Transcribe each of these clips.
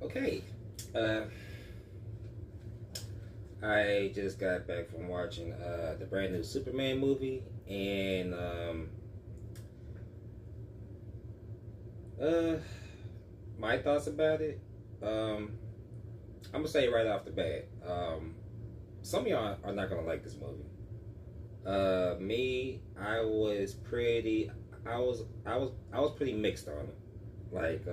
Okay. Uh, I just got back from watching the brand new Superman movie, and uh, my thoughts about it. I'm gonna say right off the bat. Some of y'all are not gonna like this movie. Me, I was pretty mixed on it. Like,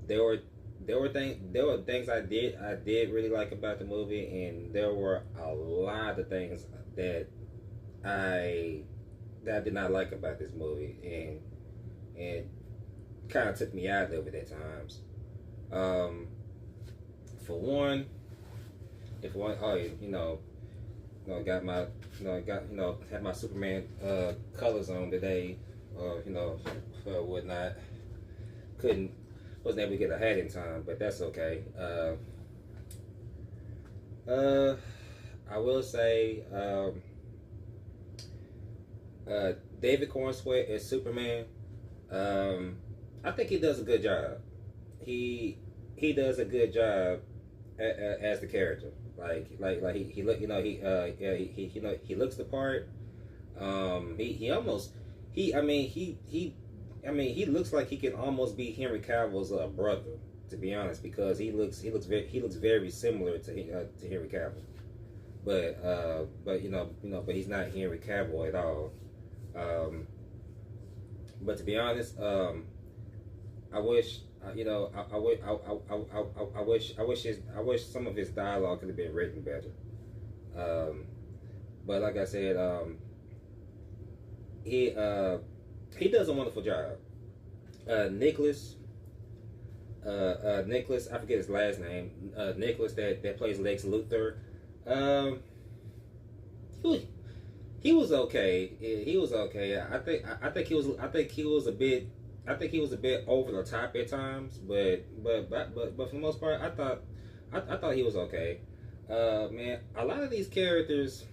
there were there were things I did really like about the movie, and there were a lot of things that I that I did not like about this movie, and kind of took me out of it at times. Um, for one, if one, oh, got my, got had my Superman colors on today, whatnot. Couldn't Wasn't able to get a hat in time, but that's okay. Uh, I will say, David Cornsweet as Superman. I think he does a good job. He does a good job as the character. Like he look he looks the part. He almost he I mean, he looks like he can almost be Henry Cavill's brother, to be honest, because he looks very similar to Henry Cavill, but he's not Henry Cavill at all. But to be honest, I wish I wish some of his dialogue could have been written better. Um, but like I said, he he does a wonderful job. Nicholas, I forget his last name. Nicholas that plays Lex Luthor. Um, he was okay. He was okay. I think he was a bit over the top at times, but for the most part, I thought he was okay. Man, a lot of these characters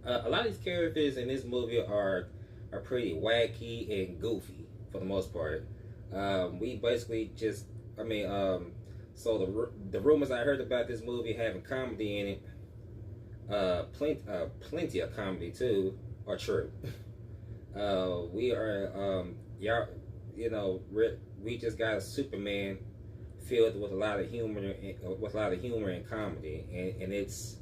in this movie are pretty wacky and goofy for the most part. We basically just, so the rumors I heard about this movie having comedy in it, plenty of comedy too, are true. We are, y'all, we just got a Superman filled with a lot of humor, and comedy, and it's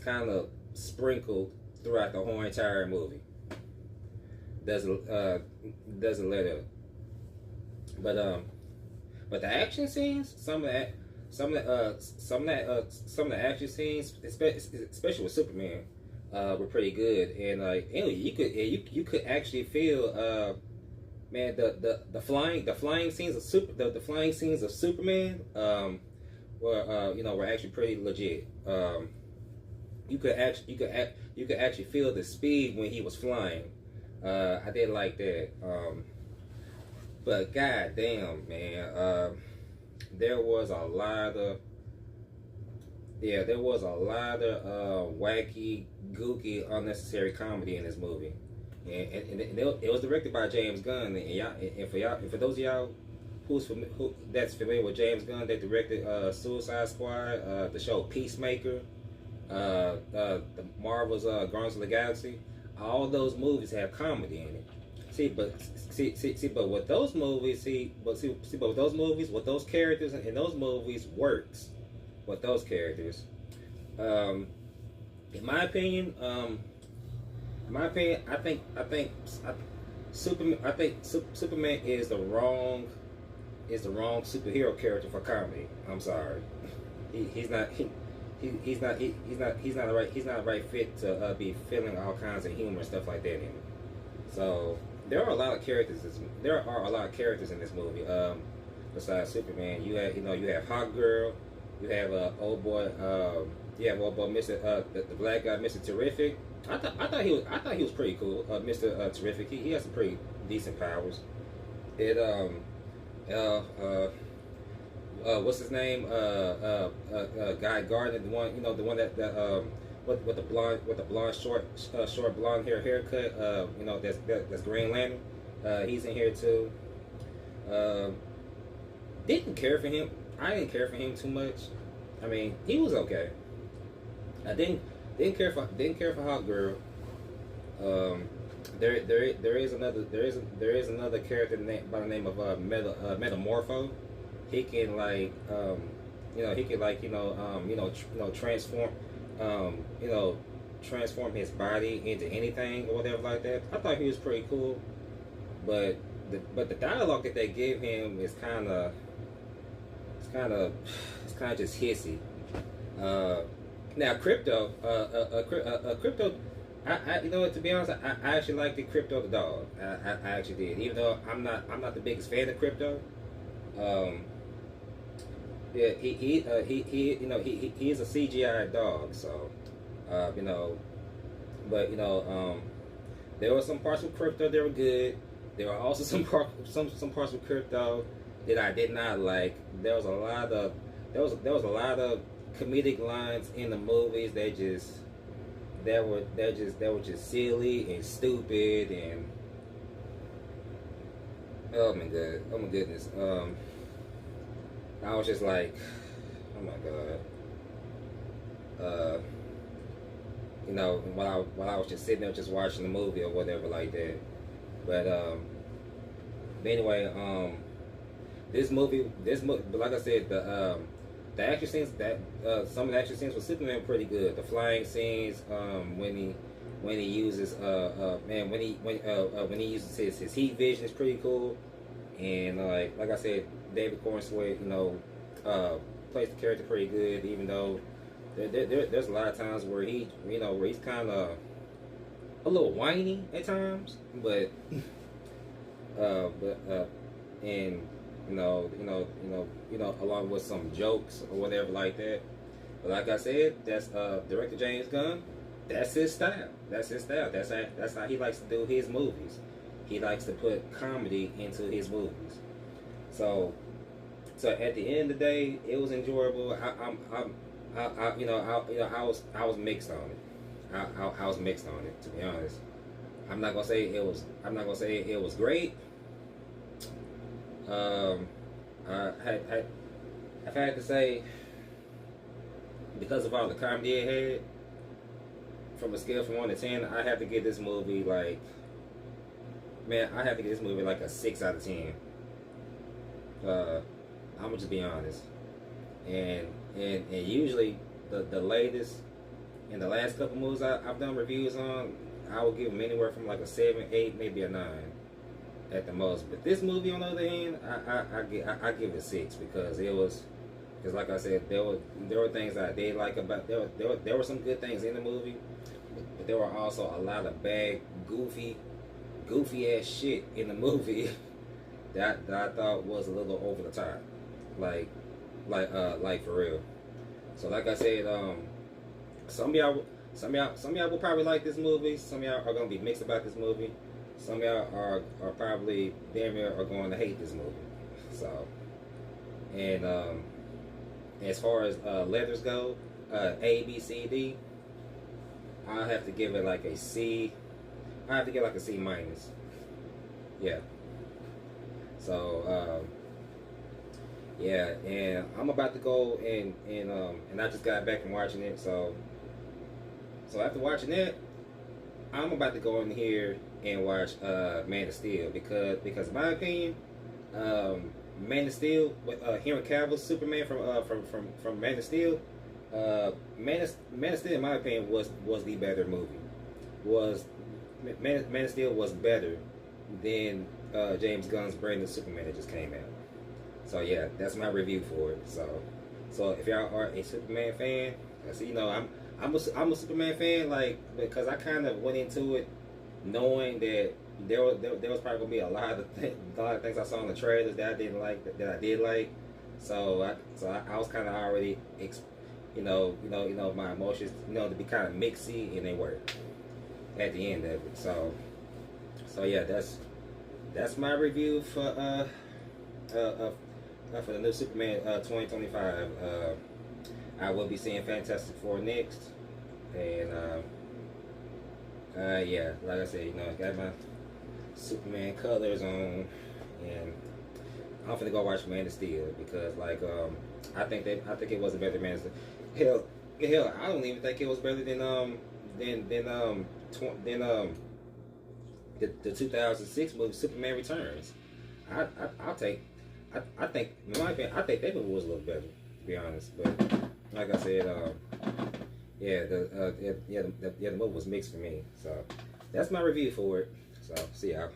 kind of sprinkled throughout the whole entire movie. Doesn't let up. But the action scenes, some of the action scenes, especially with Superman, were pretty good. And you could actually feel, man, the flying scenes of the flying scenes of Superman, were actually pretty legit. You could actually feel the speed when he was flying. I did like that. But goddamn, man, there was a lot of wacky, gooky, unnecessary comedy in this movie, and it was directed by James Gunn. And for those of y'all that's familiar with James Gunn, that directed Suicide Squad, the show Peacemaker, the Marvel's Guardians of the Galaxy. All those movies have comedy in it. But with those movies, with those characters in those movies works with those characters. In my opinion, Superman is the wrong superhero character for comedy. I'm sorry, he's not. He's not a right fit to be feeling all kinds of humor and stuff like that in it. So there are a lot of characters. There are a lot of characters in this movie. Besides Superman, you have Hawk Girl, you have old boy, Mr. The black guy, Mr. Terrific. I thought he was pretty cool. Mr. Terrific. He has some pretty decent powers. It what's his name? Guy Gardner, the one that with the blonde short blonde haircut. That's Green Lantern. He's in here too. Um, didn't care for him. I didn't care for him too much. I mean, he was okay. I didn't care for Hawk Girl. Um, there is another character by the name of Metamorpho. He can like he can like transform you know transform his body into anything or whatever like that. I thought he was pretty cool, but the dialogue that they give him is it's kind of just hissy. Now crypto. You know what? To be honest, I actually liked the Crypto the dog. I actually did, even though I'm not the biggest fan of Crypto. Um, yeah, he is a CGI dog, so you know, but there were some parts of Crypto that were good. There were also some parts of Crypto that I did not like. There was a lot of comedic lines in the movies that were just silly and stupid and oh my goodness. I was just like, oh my god. While I was just sitting there just watching the movie or whatever like that. But anyway, but like I said, the action scenes some of the action scenes with Superman were pretty good. The flying scenes, when he uses when he uses his heat vision is pretty cool. And like I said, David Cornsway, plays the character pretty good, even though there's a lot of times where he's kind of a little whiny at times, but and along with some jokes or whatever like that. But like I said, that's director James Gunn. That's his style. That's his style. That's how he likes to do his movies. He likes to put comedy into his movies. So at the end of the day, it was enjoyable. I was mixed on it. I was mixed on it, to be honest. I'm not gonna say it was great. I've had to say, because of all the comedy it had, from a scale from 1 to 10, I have to give this movie like a 6 out of 10. I'm gonna just be honest. And usually the latest in the last couple movies I've done reviews on, I would give them anywhere from like a 7, 8, maybe a 9 at the most. But this movie, on the other hand, I give it a 6 because like I said, there were things that I did like about there were some good things in the movie, but there were also a lot of bad, goofy ass shit in the movie that I thought was a little over the top, like for real. So like I said, some of y'all will probably like this movie. Some of y'all are gonna be mixed about this movie. Some of y'all are probably damn near are going to hate this movie. So, and as far as letters go, A, B, C, D, I'll have to give it like a C. I have to give like a C minus. Yeah. So yeah, and I'm about to go and I just got back from watching it. So after watching it, I'm about to go in here and watch Man of Steel because in my opinion, Man of Steel with Henry Cavill's Superman from Man of Steel, Man of Steel in my opinion was the better movie. Man of Steel was better than James Gunn's brand new Superman that just came out. So yeah, that's my review for it. So if y'all are a Superman fan, so I'm a Superman fan, like, because I kind of went into it knowing that there was probably gonna be a lot of things I saw in the trailers that I didn't like that I did like. So I was kind of already my emotions to be kind of mixy, and they were at the end of it. So yeah, that's my review for the new Superman 2025. I will be seeing Fantastic Four next, and yeah, like I said, got my Superman colors on, and I'm finna go watch Man of Steel because like I think it was a better Man of Steel. Hell, I don't even think it was better than the 2006 movie Superman Returns. I'll take. I think in my opinion, I think that movie was a little better to be honest. But like I said, the movie was mixed for me. So that's my review for it. So see y'all.